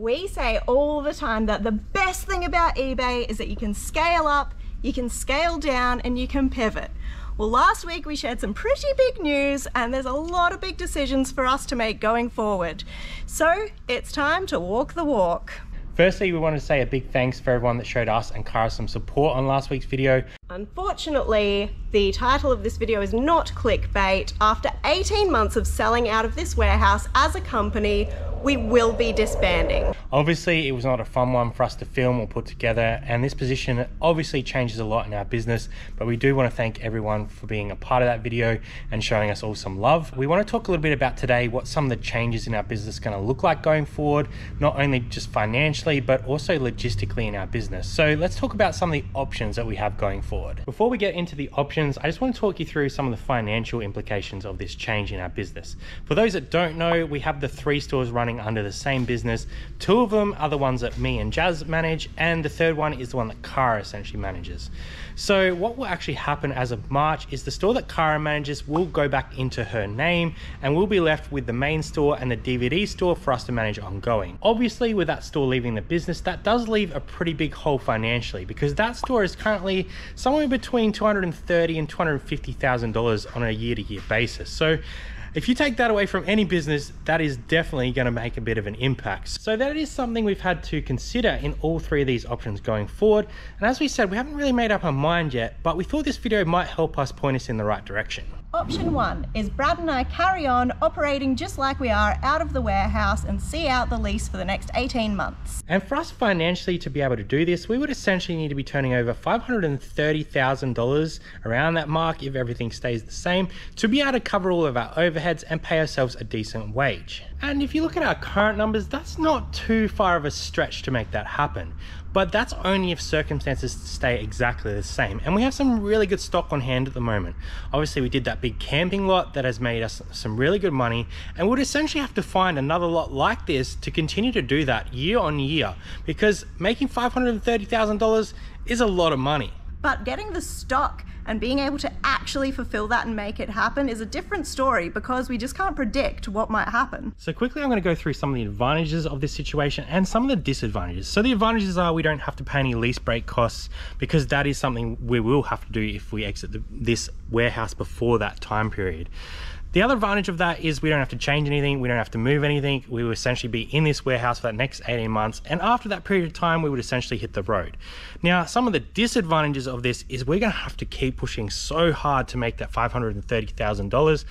We say all the time that the best thing about eBay is that you can scale up, you can scale down, and you can pivot. Well, last week we shared some pretty big news, and there's a lot of big decisions for us to make going forward. So it's time to walk the walk. Firstly, we want to say a big thanks for everyone that showed us and Cara some support on last week's video. Unfortunately, the title of this video is not clickbait. After 18 months of selling out of this warehouse as a company, we will be disbanding. Obviously, it was not a fun one for us to film or put together, and this position obviously changes a lot in our business, but we do want to thank everyone for being a part of that video and showing us all some love. We want to talk a little bit about today what some of the changes in our business are going to look like going forward, not only just financially, but also logistically in our business. So let's talk about some of the options that we have going forward. Before we get into the options, I just want to talk you through some of the financial implications of this change in our business. For those that don't know, we have the 3 stores running under the same business. 2 of them are the ones that me and Jazz manage, and the 3rd one is the one that Cara essentially manages. So what will actually happen as of March is the store that Cara manages will go back into her name, and we'll be left with the main store and the DVD store for us to manage ongoing. Obviously, with that store leaving the business, that does leave a pretty big hole financially, because that store is currently somewhere between $230,000 and $250,000 on a year-to-year basis. So if you take that away from any business, that is definitely going to make a bit of an impact. So that is something we've had to consider in all 3 of these options going forward. And as we said, we haven't really made up our mind yet, but we thought this video might help us point us in the right direction. Option 1 is Brad and I carry on operating just like we are out of the warehouse and see out the lease for the next 18 months. And for us financially to be able to do this, we would essentially need to be turning over $530,000 around that mark if everything stays the same to be able to cover all of our overheads and pay ourselves a decent wage. And if you look at our current numbers, that's not too far of a stretch to make that happen. But that's only if circumstances stay exactly the same. And we have some really good stock on hand at the moment. Obviously, we did that big camping lot that has made us some really good money, and we'd essentially have to find another lot like this to continue to do that year on year, because making $530,000 is a lot of money. But getting the stock and being able to actually fulfill that and make it happen is a different story, because we just can't predict what might happen. So quickly, I'm going to go through some of the advantages of this situation and some of the disadvantages. So the advantages are we don't have to pay any lease break costs, because that is something we will have to do if we exit this warehouse before that time period. The other advantage of that is we don't have to change anything, we don't have to move anything. We will essentially be in this warehouse for the next 18 months, and after that period of time, we would essentially hit the road. Now, some of the disadvantages of this is we're gonna have to keep pushing so hard to make that $530,000,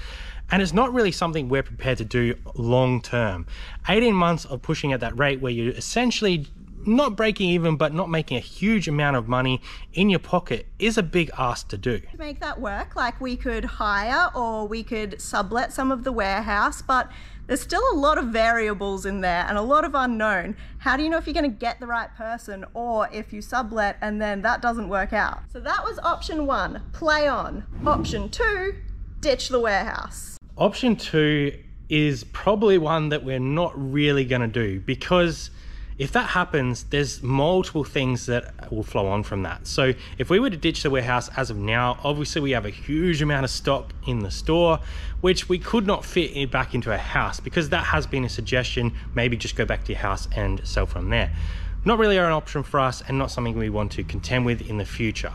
and it's not really something we're prepared to do long term. 18 months of pushing at that rate where you're essentially not breaking even, but not making a huge amount of money in your pocket is a big ask to do. To make that work, like we could hire or we could sublet some of the warehouse, but there's still a lot of variables in there and a lot of unknown. How do you know if you're going to get the right person, or if you sublet and then that doesn't work out? So that was option 1, play on. Option 2, ditch the warehouse. Option 2 is probably one that we're not really going to do, because if that happens, there's multiple things that will flow on from that. So if we were to ditch the warehouse as of now, obviously we have a huge amount of stock in the store, which we could not fit back into a house, because that has been a suggestion. Maybe just go back to your house and sell from there. Not really an option for us, and not something we want to contend with in the future.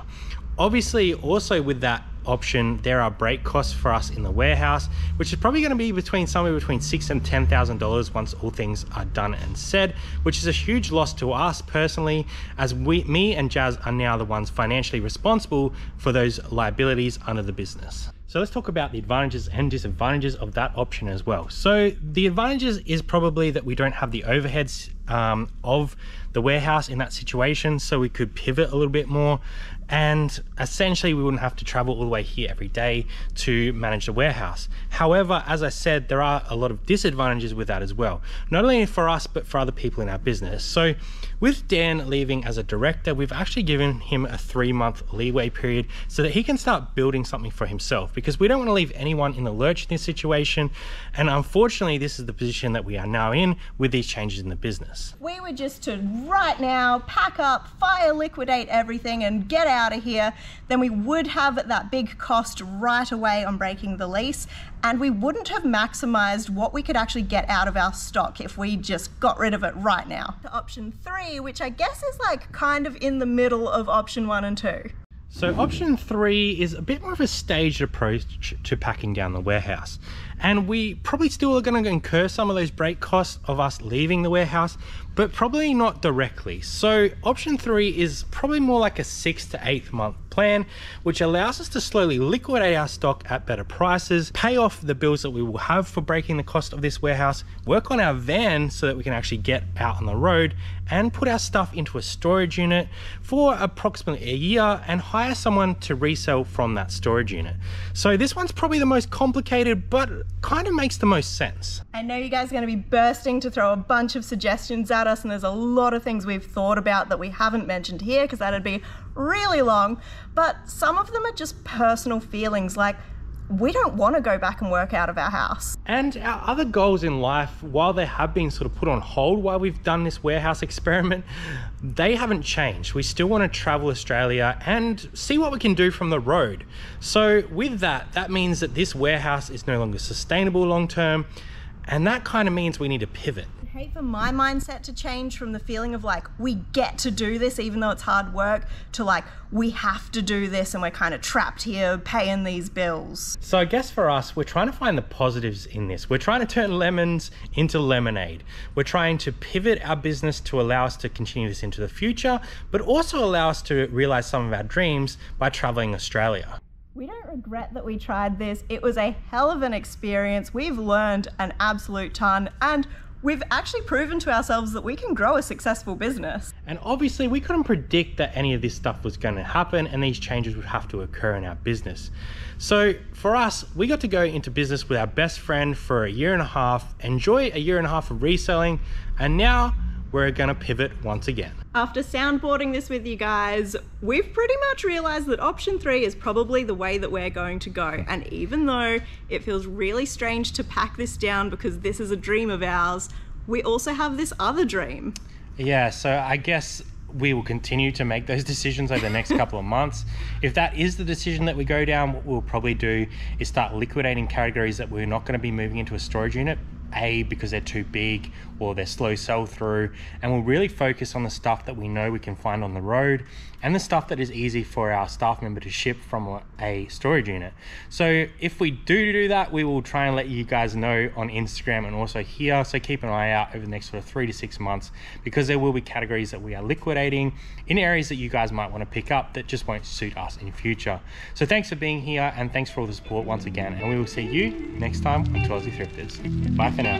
Obviously, also with that option, there are break costs for us in the warehouse, which is probably going to be somewhere between $6,000 and $10,000 once all things are done and said, which is a huge loss to us personally, as me and Jazz are now the ones financially responsible for those liabilities under the business. So let's talk about the advantages and disadvantages of that option as well. So the advantages is probably that we don't have the overheads of the warehouse in that situation, so we could pivot a little bit more, and essentially we wouldn't have to travel all the way here every day to manage the warehouse. However, as I said, there are a lot of disadvantages with that as well, not only for us but for other people in our business. So with Dan leaving as a director, we've actually given him a 3-month leeway period so that he can start building something for himself, because we don't want to leave anyone in the lurch in this situation, and unfortunately this is the position that we are now in with these changes in the business. We were just to right now pack up, fire liquidate everything and get out out of here, then we would have that big cost right away on breaking the lease, and we wouldn't have maximized what we could actually get out of our stock if we just got rid of it right now. To option 3, which I guess is like kind of in the middle of option 1 and 2. So option 3 is a bit more of a staged approach to packing down the warehouse. And we probably still are going to incur some of those break costs of us leaving the warehouse, but probably not directly. So option 3 is probably more like a 6 to 8 month plan, which allows us to slowly liquidate our stock at better prices, pay off the bills that we will have for breaking the cost of this warehouse, work on our van so that we can actually get out on the road, and put our stuff into a storage unit for approximately a year and hire someone to resell from that storage unit. So this one's probably the most complicated, but kind of makes the most sense. I know you guys are going to be bursting to throw a bunch of suggestions at us, and there's a lot of things we've thought about that we haven't mentioned here because that'd be really long, but some of them are just personal feelings, like we don't want to go back and work out of our house. And our other goals in life, while they have been sort of put on hold while we've done this warehouse experiment, they haven't changed. We still want to travel Australia and see what we can do from the road. So with that, that means that this warehouse is no longer sustainable long term, and that kind of means we need to pivot. I hate for my mindset to change from the feeling of like we get to do this even though it's hard work to like we have to do this and we're kind of trapped here paying these bills. So I guess for us, we're trying to find the positives in this. We're trying to turn lemons into lemonade. We're trying to pivot our business to allow us to continue this into the future, but also allow us to realize some of our dreams by traveling Australia. We don't regret that we tried this. It was a hell of an experience. We've learned an absolute ton, and we've actually proven to ourselves that we can grow a successful business. And obviously we couldn't predict that any of this stuff was going to happen and these changes would have to occur in our business. So for us, we got to go into business with our best friend for a year and a half, enjoy a year and a half of reselling, and now we're gonna pivot once again. After soundboarding this with you guys, we've pretty much realized that option 3 is probably the way that we're going to go. And even though it feels really strange to pack this down because this is a dream of ours, we also have this other dream. Yeah, so I guess we will continue to make those decisions over the next couple of months. If that is the decision that we go down, what we'll probably do is start liquidating categories that we're not going to be moving into a storage unit, because they're too big or they're slow sell through, and we'll really focus on the stuff that we know we can find on the road and the stuff that is easy for our staff member to ship from a storage unit. So if we do that, we will try and let you guys know on Instagram and also here, so keep an eye out over the next sort of 3 to 6 months, because there will be categories that we are liquidating in areas that you guys might want to pick up that just won't suit us in future. So thanks for being here, and thanks for all the support once again, and we will see you next time on Aussie Thrifters. Bye for now.